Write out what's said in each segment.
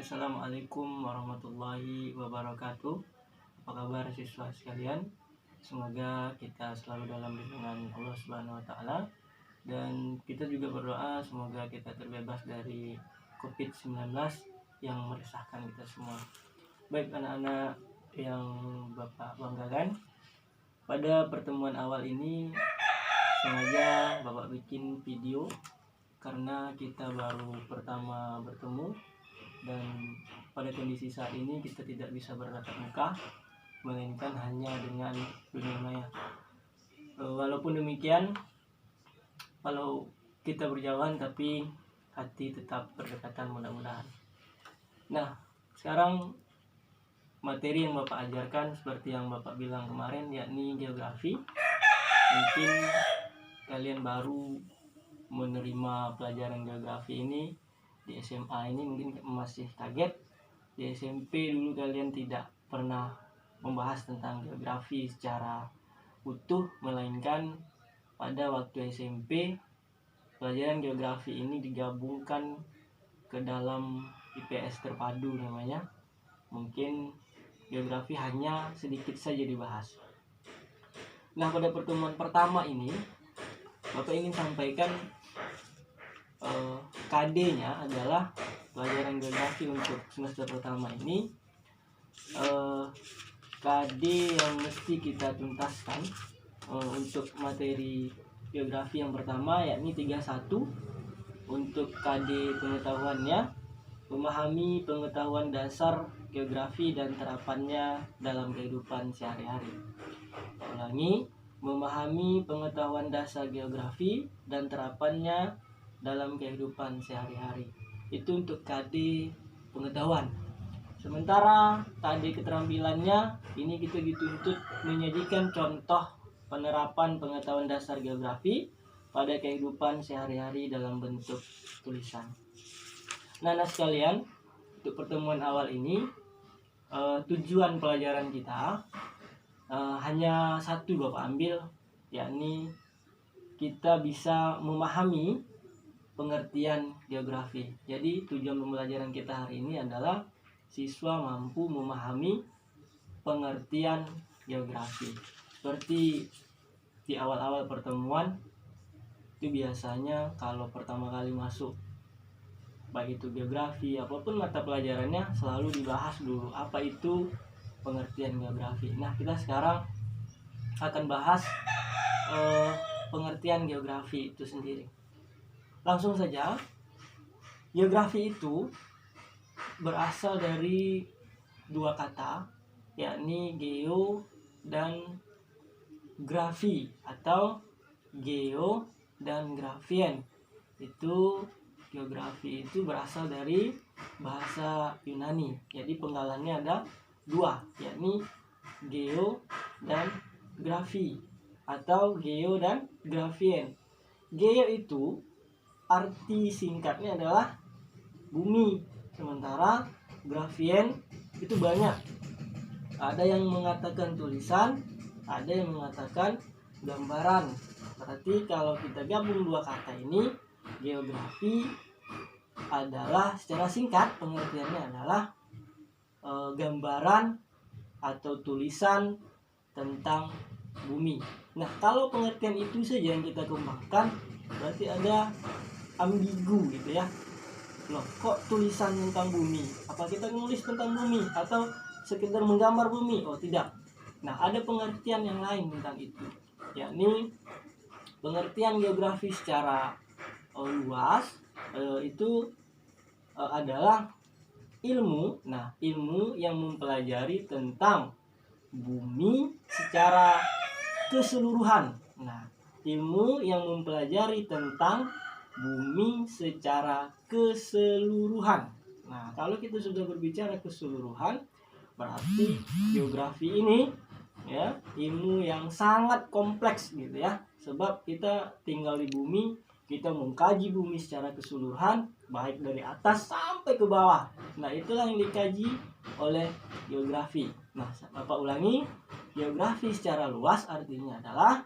Assalamualaikum warahmatullahi wabarakatuh. Apa kabar siswa sekalian? Semoga kita selalu dalam lindungan Allah Subhanahu wa taala, dan kita juga berdoa semoga kita terbebas dari COVID-19 yang meresahkan kita semua. Baik anak-anak yang Bapak banggakan, pada pertemuan awal ini sengaja Bapak bikin video karena kita baru pertama bertemu, dan pada kondisi saat ini kita tidak bisa bertatap muka, melainkan hanya dengan dunia maya. Walaupun demikian, walau kita berjauhan tapi hati tetap berdekatan mudah-mudahan. Nah, sekarang materi yang Bapak ajarkan seperti yang Bapak bilang kemarin, yakni geografi. Mungkin kalian baru menerima pelajaran geografi ini di SMA ini, mungkin masih kaget. Di SMP dulu kalian tidak pernah membahas tentang geografi secara utuh, melainkan pada waktu SMP pelajaran geografi ini digabungkan ke dalam IPS terpadu namanya. Mungkin geografi hanya sedikit saja dibahas. Nah, pada pertemuan pertama ini Bapak ingin sampaikan KD-nya adalah pelajaran geografi untuk semester pertama ini. KD yang mesti kita tuntaskan untuk materi geografi yang pertama yakni 31. Untuk KD pengetahuannya, memahami pengetahuan dasar geografi dan terapannya dalam kehidupan sehari-hari. Ulangi, memahami pengetahuan dasar geografi dan terapannya dalam kehidupan sehari-hari. Itu untuk KD pengetahuan. Sementara KD keterampilannya, ini kita dituntut menyajikan contoh penerapan pengetahuan dasar geografi pada kehidupan sehari-hari dalam bentuk tulisan. Nah, sekalian, untuk pertemuan awal ini tujuan pelajaran kita hanya satu Bapak ambil, yakni kita bisa memahami pengertian geografi. Jadi tujuan pembelajaran kita hari ini adalah siswa mampu memahami pengertian geografi. Seperti di awal-awal pertemuan itu biasanya kalau pertama kali masuk, baik itu geografi apapun mata pelajarannya, selalu dibahas dulu apa itu pengertian geografi. Nah, kita sekarang akan bahas pengertian geografi itu sendiri. Langsung saja, geografi itu berasal dari dua kata, yakni geo dan grafi atau geo dan grafien. Itu geografi itu berasal dari bahasa Yunani. Jadi penggalannya ada dua, yakni geo dan grafi atau geo dan grafien. Geo itu arti singkatnya adalah bumi, sementara grafien itu banyak. Ada yang mengatakan tulisan, ada yang mengatakan gambaran. Berarti kalau kita gabung dua kata ini, geografi adalah secara singkat pengertiannya adalah gambaran atau tulisan tentang bumi. Nah, kalau pengertian itu saja yang kita kembangkan, berarti ada ambigu gitu ya. Loh, kok tulisan tentang bumi? Apa kita nulis tentang bumi atau sekedar menggambar bumi? Oh, tidak. Nah, ada pengertian yang lain tentang itu, yakni pengertian geografi secara luas itu adalah ilmu. Nah, ilmu yang mempelajari tentang bumi secara keseluruhan. Nah, ilmu yang mempelajari tentang bumi secara keseluruhan. Nah, kalau kita sudah berbicara keseluruhan, berarti geografi ini ya ilmu yang sangat kompleks gitu ya. Sebab kita tinggal di bumi, kita mengkaji bumi secara keseluruhan, baik dari atas sampai ke bawah. Nah, itulah yang dikaji oleh geografi. Nah, Bapak ulangi, geografi secara luas artinya adalah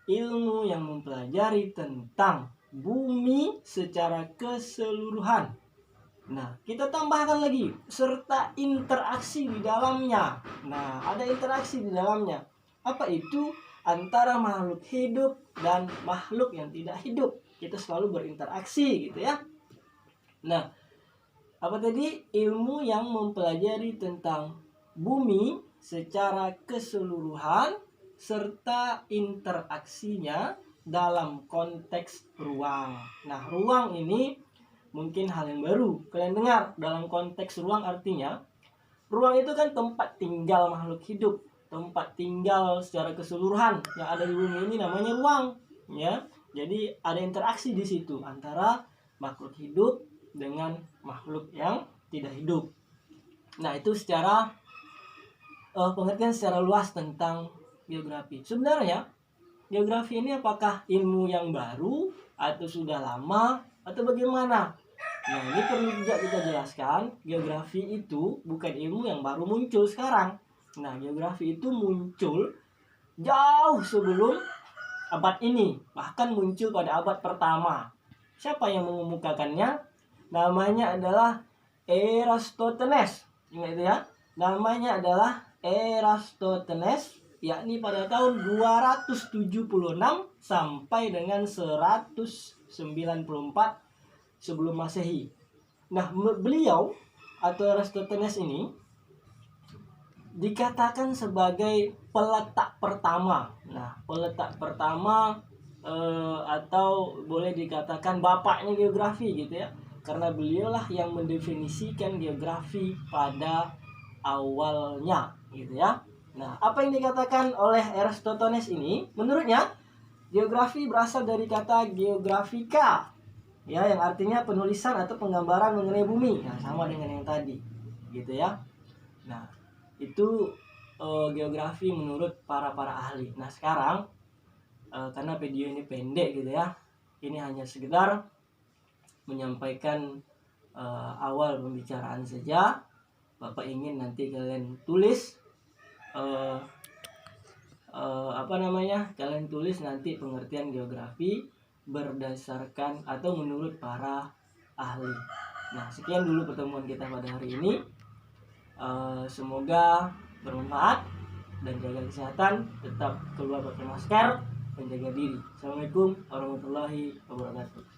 ilmu yang mempelajari tentang bumi secara keseluruhan. Nah, kita tambahkan lagi serta interaksi di dalamnya. Nah, ada interaksi di dalamnya. Apa itu? Antara makhluk hidup dan makhluk yang tidak hidup. Kita selalu berinteraksi gitu ya. Nah, apa tadi? Ilmu yang mempelajari tentang bumi secara keseluruhan serta interaksinya dalam konteks ruang. Nah, ruang ini mungkin hal yang baru kalian dengar. Dalam konteks ruang artinya ruang itu kan tempat tinggal makhluk hidup, tempat tinggal secara keseluruhan yang ada di bumi ini namanya ruang, ya. Jadi ada interaksi di situ antara makhluk hidup dengan makhluk yang tidak hidup. Nah, itu secara pengertian secara luas tentang geografi. Sebenarnya geografi ini apakah ilmu yang baru atau sudah lama atau bagaimana? Nah, ini perlu juga kita jelaskan, geografi itu bukan ilmu yang baru muncul sekarang. Nah, geografi itu muncul jauh sebelum abad ini, bahkan muncul pada abad pertama. Siapa yang mengemukakannya? Namanya adalah Eratosthenes. Ingat itu ya. Namanya adalah Eratosthenes, yakni pada tahun 276 sampai dengan 194 sebelum Masehi. Nah, beliau atau Eratosthenes ini dikatakan sebagai peletak pertama. Nah, peletak pertama atau boleh dikatakan bapaknya geografi gitu ya. Karena beliaulah yang mendefinisikan geografi pada awalnya gitu ya. Nah, apa yang dikatakan oleh Eratosthenes ini? Menurutnya, geografi berasal dari kata geografika, ya, yang artinya penulisan atau penggambaran mengenai bumi. Nah, sama dengan yang tadi gitu ya. Nah, itu geografi menurut para ahli. Nah, sekarang karena video ini pendek gitu ya, ini hanya sekedar menyampaikan awal pembicaraan saja. Bapak ingin nanti kalian tulis kalian tulis nanti pengertian geografi berdasarkan atau menurut para ahli. Nah, sekian dulu pertemuan kita pada hari ini. Semoga bermanfaat dan jaga kesehatan, tetap keluar pakai masker dan jaga diri. Assalamualaikum warahmatullahi wabarakatuh.